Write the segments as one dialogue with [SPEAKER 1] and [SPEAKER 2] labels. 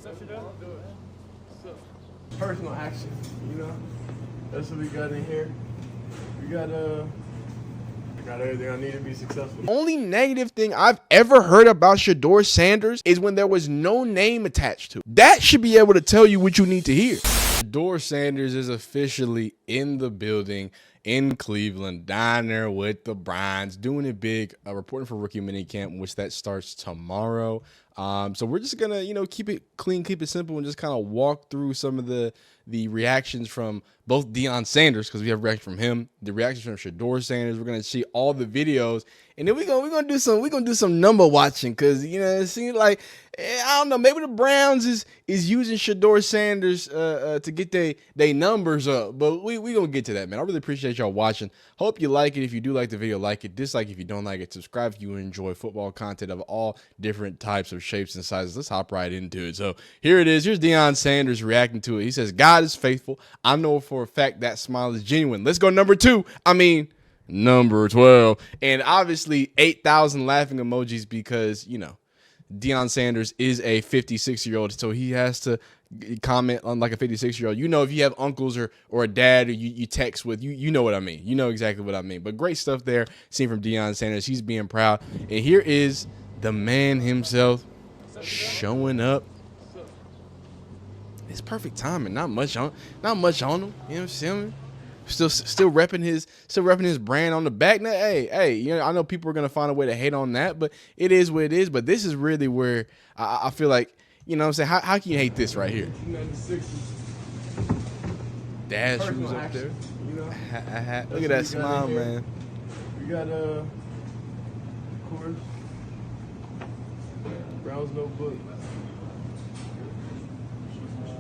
[SPEAKER 1] What's up, Shedeur?
[SPEAKER 2] Personal action, you know. That's what we got in here. We got everything I need to be successful.
[SPEAKER 3] Only negative thing I've ever heard about Shedeur Sanders is when there was no name attached to it. That should be able to tell you what you need to hear. Shedeur Sanders is officially in the building in Cleveland, down there with the Browns, doing it big, reporting for rookie minicamp, which that starts tomorrow. So we're just gonna, keep it clean, keep it simple, and just kind of walk through some of the reactions from both Deion Sanders, because we have reaction from him, the reactions from Shedeur Sanders. We're gonna see all the videos, and then we're gonna do some number watching, because it seems like I don't know, maybe the Browns is using Shedeur Sanders to get they numbers up, but we gonna get to that, man. I really appreciate y'all watching. Hope you like it. If you do like the video, like it. Dislike if you don't like it. Subscribe if you enjoy football content of all different types of shapes and sizes. Let's hop right into it. So here it is. Here's Deion Sanders reacting to it. He says, "God is faithful. I know for a fact that smile is genuine." Let's go number 2. Number 12. And obviously 8,000 laughing emojis because, Deion Sanders is a 56-year-old, so he has to comment on like a 56-year-old. If you have uncles or a dad or you text with, you know what I mean. You know exactly what I mean. But great stuff there, seen from Deion Sanders. He's being proud. And here is the man himself showing up. It's perfect timing. Not much on him. You know what I'm saying? Still repping his brand on the back. Now, hey, I know people are gonna find a way to hate on that, but it is what it is. But this is really where I feel like, what I'm saying, how can you hate this right here? Dad shoes up there. Look at that smile, man.
[SPEAKER 2] We got of course, Browns notebook.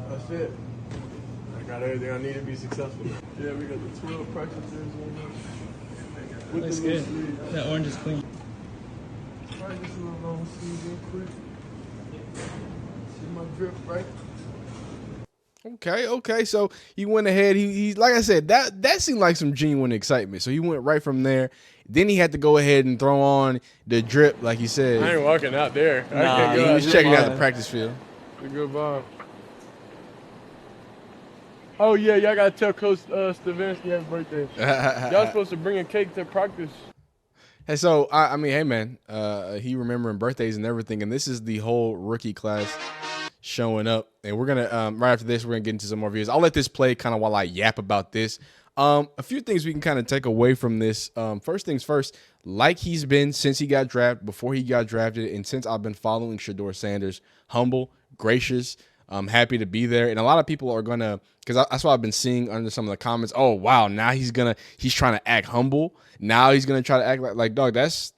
[SPEAKER 2] That's it. I got everything I need to be successful. Yeah, we got the 12 practice jerseys on here.
[SPEAKER 1] Looks good. That orange is clean.
[SPEAKER 2] Alright, just a little long sleeve real quick. See my drip, right?
[SPEAKER 3] Okay. So he went ahead. He like I said, that seemed like some genuine excitement. So he went right from there. Then he had to go ahead and throw on the drip, like he said.
[SPEAKER 2] I ain't walking out there.
[SPEAKER 1] Nah,
[SPEAKER 3] He was checking out the practice field.
[SPEAKER 2] Good Bob. Oh yeah, y'all gotta tell Coach Stefanski happy birthday. Y'all supposed to bring a cake to practice.
[SPEAKER 3] Hey, so hey man, he remembering birthdays and everything, and this is the whole rookie class showing up, and we're gonna right after this we're gonna get into some more videos. I'll let this play kind of while I yap about this. A few things we can kind of take away from this. First things first, like he's been since he got drafted, before he got drafted, and since I've been following Shedeur Sanders, humble, gracious. I'm happy to be there. And a lot of people are going to, because that's what I've been seeing under some of the comments. Oh, wow, now he's trying to act humble. Now he's going to try to act like dog, that's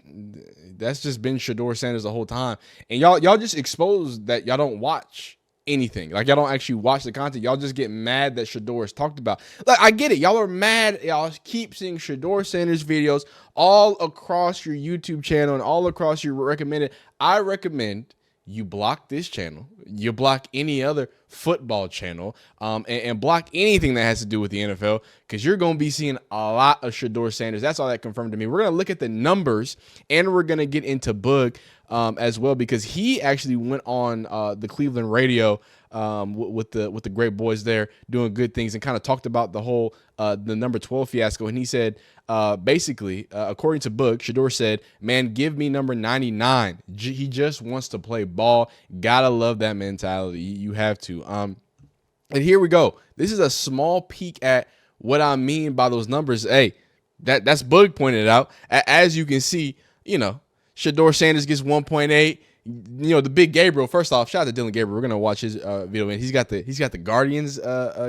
[SPEAKER 3] just been Shedeur Sanders the whole time. And y'all just exposed that y'all don't watch anything. Like, y'all don't actually watch the content. Y'all just get mad that Shedeur is talked about. Like, I get it. Y'all are mad. Y'all keep seeing Shedeur Sanders videos all across your YouTube channel and all across your recommended. I recommend you block this channel, you block any other football channel, and block anything that has to do with the NFL, because you're going to be seeing a lot of Shedeur Sanders. That's all that confirmed to me. We're going to look at the numbers, and we're going to get into Boog as well, because he actually went on the Cleveland radio with the great boys there doing good things, and kind of talked about the whole the number 12 fiasco. And he said, basically, according to Boog, Shedeur said, "Man, give me number 99. He just wants to play ball." Gotta love that mentality. You have to. And here we go. This is a small peek at what I mean by those numbers. Hey, that's Boog pointed out. As you can see, Shedeur Sanders gets 1.8. The big Gabriel. First off, shout out to Dylan Gabriel. We're gonna watch his video, and he's got the Guardians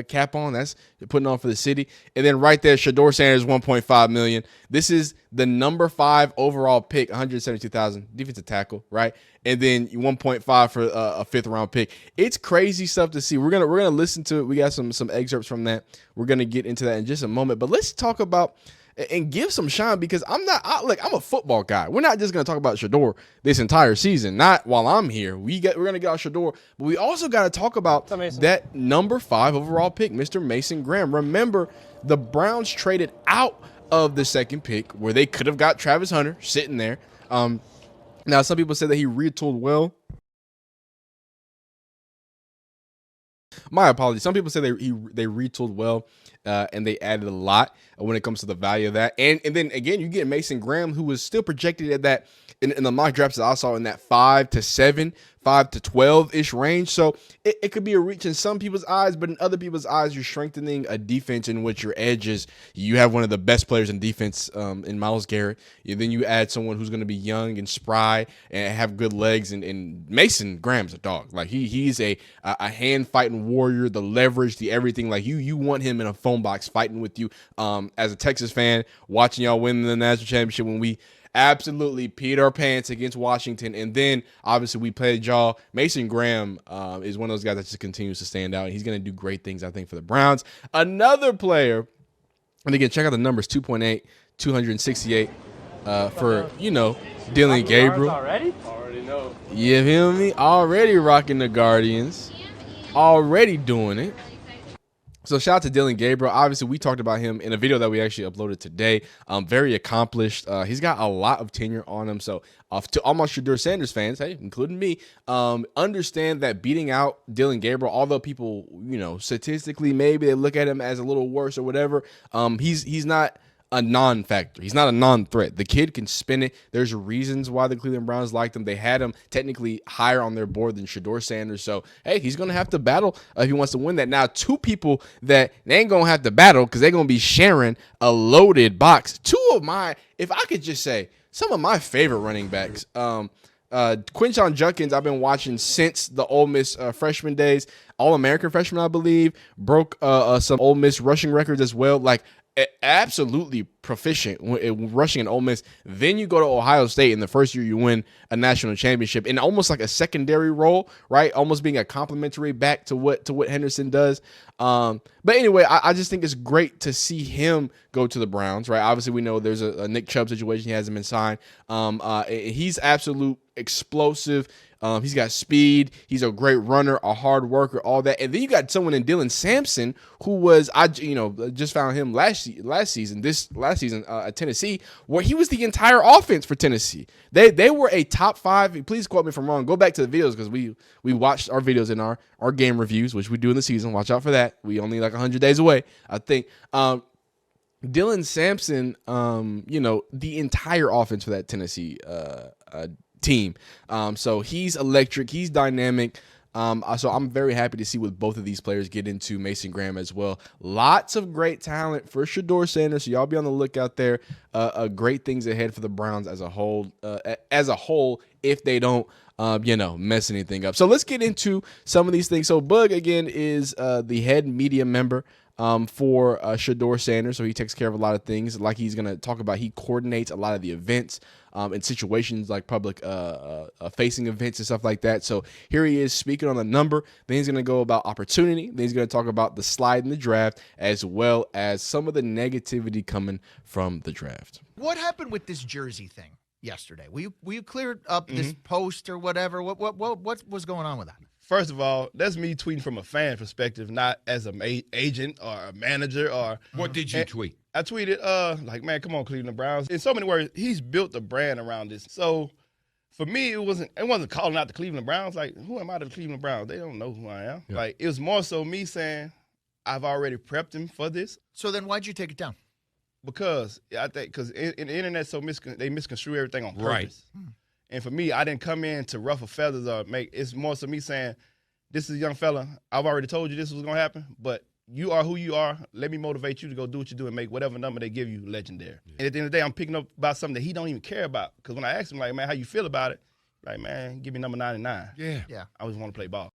[SPEAKER 3] cap on. That's putting on for the city. And then right there, Shedeur Sanders 1.5 million. This is the number 5 overall pick, 172,000 defensive tackle, right? And then 1.5 for a 5th round pick. It's crazy stuff to see. We're gonna listen to it. We got some excerpts from that. We're gonna get into that in just a moment. But let's talk about and give some shine, because I'm a football guy. We're not just going to talk about Shedeur this entire season, not while I'm here. We're going to get out Shedeur, but we also got to talk about that number 5 overall pick, Mr. Mason Graham. Remember, the Browns traded out of the 2nd pick where they could have got Travis Hunter sitting there. Now, some people said that he retooled well. my apologies. Some people say they retooled well, and they added a lot when it comes to the value of that. And then again, you get Mason Graham, who was still projected at that in the mock drafts that I saw in that 5 to 7, 5 to 12-ish range. So it could be a reach in some people's eyes, but in other people's eyes, you're strengthening a defense in which your edge is you have one of the best players in defense in Myles Garrett. Then you add someone who's going to be young and spry and have good legs. And Mason Graham's a dog. Like he's a hand-fighting warrior, the leverage, the everything. Like you want him in a phone box fighting with you. As a Texas fan, watching y'all win the national championship when we absolutely peed our pants against Washington, and then obviously we played y'all. Mason Graham is one of those guys that just continues to stand out, and he's going to do great things, I think, for the Browns. Another player, and again, check out the numbers: 2.8, 268 for Dylan Gabriel.
[SPEAKER 2] Already know.
[SPEAKER 3] You feel me? Already rocking the Guardians, already doing it. So shout out to Dylan Gabriel. Obviously, we talked about him in a video that we actually uploaded today. Very accomplished. He's got a lot of tenure on him. So to almost Shedeur Sanders fans, hey, including me, understand that beating out Dylan Gabriel, although people, statistically maybe they look at him as a little worse or whatever, he's not a non-factor. He's not a non-threat. The kid can spin it. There's reasons why the Cleveland Browns liked him. They had him technically higher on their board than Shedeur Sanders. So, hey, he's going to have to battle if he wants to win that. Now, two people that they ain't going to have to battle because they're going to be sharing a loaded box. Two of my, if I could just say, some of my favorite running backs. Quinshon Judkins, I've been watching since the Ole Miss freshman days. All-American freshman, I believe. Broke some Ole Miss rushing records as well. Like, absolutely proficient rushing in Ole Miss. Then you go to Ohio State in the first year you win a national championship in almost like a secondary role, right? Almost being a complementary back to what Henderson does. But anyway, I just think it's great to see him go to the Browns, right? Obviously, we know there's a Nick Chubb situation. He hasn't been signed. He's absolute explosive. He's got speed. He's a great runner, a hard worker, all that. And then you got someone in Dylan Sampson who was, just found him last season at Tennessee, where he was the entire offense for Tennessee. They were a top 5. Please quote me if I'm wrong. Go back to the videos because we watched our videos in our game reviews, which we do in the season. Watch out for that. We only like 100 days away, I think. Dylan Sampson, the entire offense for that Tennessee team. So he's electric. He's dynamic. So I'm very happy to see what both of these players get into. Mason Graham as well. Lots of great talent for Shedeur Sanders. So y'all be on the lookout there. Great things ahead for the Browns as a whole. If they don't, mess anything up. So let's get into some of these things. So Boog again is the head media member for Shedeur Sanders. So he takes care of a lot of things. Like he's going to talk about, he coordinates a lot of the events in situations like public facing events and stuff like that. So here he is speaking on the number. Then he's going to go about opportunity. Then he's going to talk about the slide in the draft as well as some of the negativity coming from the draft.
[SPEAKER 4] What happened with this jersey thing yesterday? Will you clear up this post or whatever? What was going on with that?
[SPEAKER 5] First of all, that's me tweeting from a fan perspective, not as an agent or a manager. Or
[SPEAKER 6] what did you tweet?
[SPEAKER 5] I tweeted, man, come on, Cleveland Browns. In so many words, he's built a brand around this. So for me, it wasn't calling out the Cleveland Browns. Like, who am I to the Cleveland Browns? They don't know who I am. Yeah. Like, it was more so me saying, I've already prepped him for this.
[SPEAKER 4] So then why'd you take it down?
[SPEAKER 5] Because I think in the internet, they misconstrue everything on purpose.
[SPEAKER 6] Right.
[SPEAKER 5] And for me, I didn't come in to ruffle feathers or it's more so me saying, this is a young fella. I've already told you this was going to happen, but you are who you are. Let me motivate you to go do what you do and make whatever number they give you legendary. Yeah. And at the end of the day, I'm picking up about something that he don't even care about. Because when I asked him, like, man, how you feel about it? Like, man, give me number 99.
[SPEAKER 4] Yeah.
[SPEAKER 5] I always want to play ball.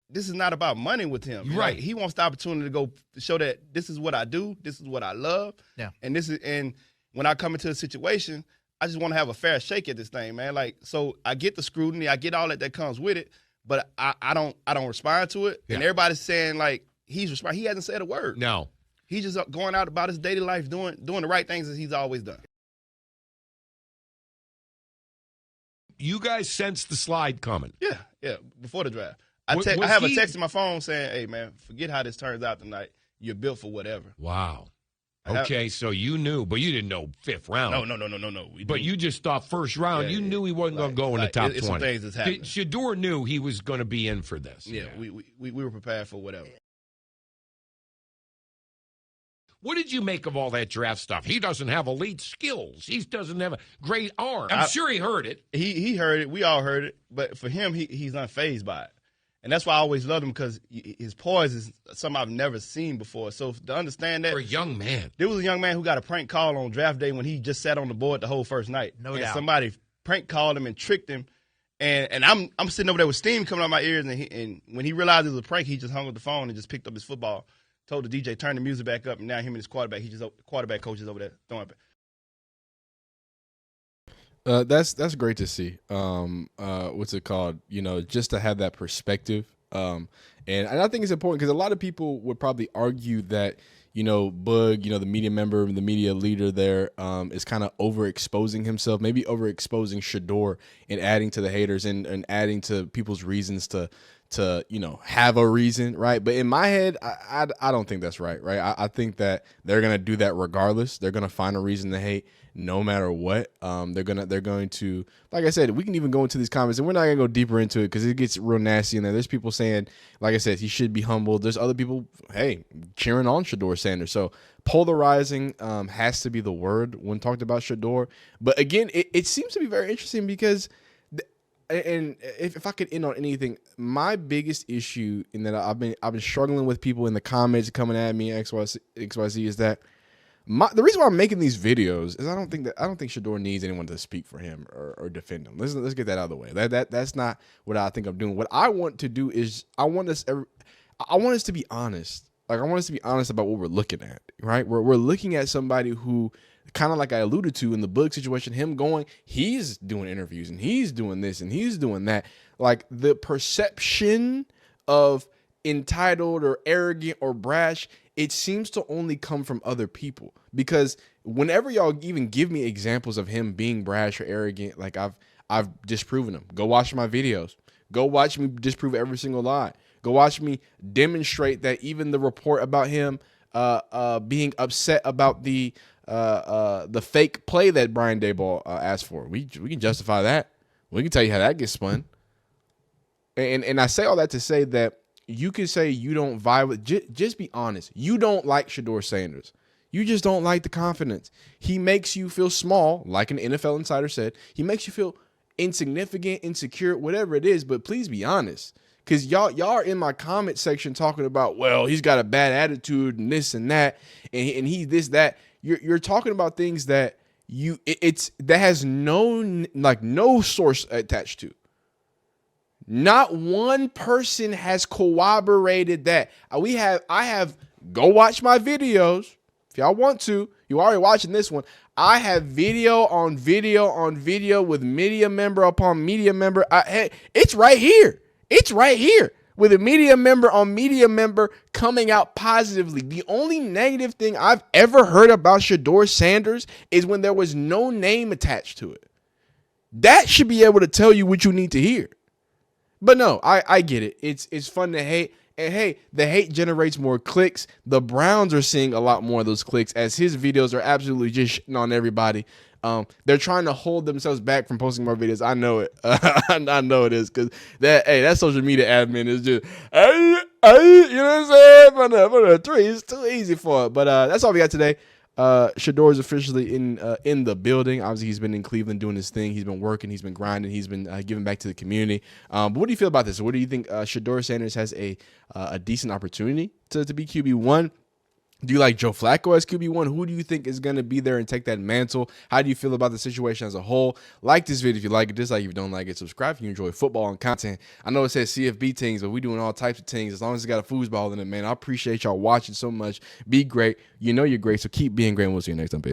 [SPEAKER 5] This is not about money with him.
[SPEAKER 6] Right.
[SPEAKER 5] Like, he wants the opportunity to go show that this is what I do, this is what I love.
[SPEAKER 4] Yeah.
[SPEAKER 5] And when I come into a situation, I just want to have a fair shake at this thing, man. Like, so I get the scrutiny, I get all that comes with it, but I don't respond to it. Yeah. And everybody's saying like he's responding. He hasn't said a word.
[SPEAKER 6] No.
[SPEAKER 5] He's just going out about his daily life, doing the right things that he's always done.
[SPEAKER 6] You guys sensed the slide coming.
[SPEAKER 5] Yeah, before the draft. I have a text in my phone saying, hey, man, forget how this turns out tonight. You're built for whatever.
[SPEAKER 6] Wow. Okay, so you knew, but you didn't know 5th round.
[SPEAKER 5] No.
[SPEAKER 6] But you just thought first round. You knew he wasn't going to go in the top 20.
[SPEAKER 5] Some things that's happening.
[SPEAKER 6] Shedeur knew he was going to be in for this.
[SPEAKER 5] Yeah, we were prepared for whatever.
[SPEAKER 6] What did you make of all that draft stuff? He doesn't have elite skills. He doesn't have a great arm. I'm sure he heard it.
[SPEAKER 5] He heard it. We all heard it. But for him, he's unfazed by it. And that's why I always loved him, because his poise is something I've never seen before. So to understand that.
[SPEAKER 6] For a young man.
[SPEAKER 5] There was a young man who got a prank call on draft day when he just sat on the board the whole first night.
[SPEAKER 4] No doubt.
[SPEAKER 5] Somebody prank called him and tricked him. And I'm sitting over there with steam coming out my ears. And when he realized it was a prank, he just hung up the phone and just picked up his football, told the DJ, turn the music back up. And now him and his quarterback, quarterback coach is over there throwing it.
[SPEAKER 3] That's great to see. What's it called? Just to have that perspective. And I think it's important because a lot of people would probably argue that, Boog, the media member, the media leader there, is kind of overexposing himself, maybe overexposing Shedeur and adding to the haters and adding to people's reasons to have a reason, right? But in my head, I don't think that's right? I think that they're gonna do that regardless. They're gonna find a reason to hate no matter what. They're going to, like I said, we can even go into these comments, and we're not gonna go deeper into it because it gets real nasty in there. There's people saying, like I said, he should be humbled. There's other people, hey, cheering on Shedeur Sanders. So polarizing has to be the word when talked about Shedeur. But again, it seems to be very interesting because. And if I could end on anything, my biggest issue in that I've been struggling with people in the comments coming at me XYZ is that the reason why I'm making these videos is I don't think Shedeur needs anyone to speak for him or defend him. Let's get that out of the way. That's not what I think I'm doing. What I want to do is I want us to be honest. Like, I want us to be honest about what we're looking at, right? We're looking at somebody who, kind of like I alluded to in the Boog situation, he's doing interviews and he's doing this and he's doing that. Like, the perception of entitled or arrogant or brash, it seems to only come from other people. Because whenever y'all even give me examples of him being brash or arrogant, like I've disproven them. Go watch my videos. Go watch me disprove every single lie. Go watch me demonstrate that even the report about him being upset about the fake play that Brian Daboll asked for. We can justify that. We can tell you how that gets spun. And I say all that to say that you can say you don't vibe with, just be honest. You don't like Shedeur Sanders. You just don't like the confidence. He makes you feel small, like an NFL insider said. He makes you feel insignificant, insecure, whatever it is, but please be honest. Because y'all are in my comment section talking about, well, he's got a bad attitude and this and that, and he this, that. You're talking about things that that has no source attached to. Not one person has corroborated that. I have go watch my videos if y'all want to. You already watching this one. I have video on video on video with media member upon media member. Hey, it's right here. It's right here with a media member on media member coming out positively. The only negative thing I've ever heard about Shedeur Sanders is when there was no name attached to it. That should be able to tell you what you need to hear. But no, I get it. It's fun to hate. And hey, the hate generates more clicks. The Browns are seeing a lot more of those clicks as his videos are absolutely just shitting on everybody. They're trying to hold themselves back from posting more videos. I know it. I know it is because that social media admin is just, you know what I'm saying? For the three, it's too easy for it. But that's all we got today. Shedeur is officially in the building. Obviously, he's been in Cleveland doing his thing. He's been working. He's been grinding. He's been giving back to the community. But what do you feel about this? What do you think? Shedeur Sanders has a decent opportunity to be QB1. Do you like Joe Flacco as QB1? Who do you think is going to be there and take that mantle? How do you feel about the situation as a whole? Like this video if you like it, dislike if you don't like it. Subscribe if you enjoy football and content. I know it says CFB things, but we're doing all types of things as long as it's got a foosball in it, man. I appreciate y'all watching so much. Be great. You know you're great, so keep being great. We'll see you next time, baby.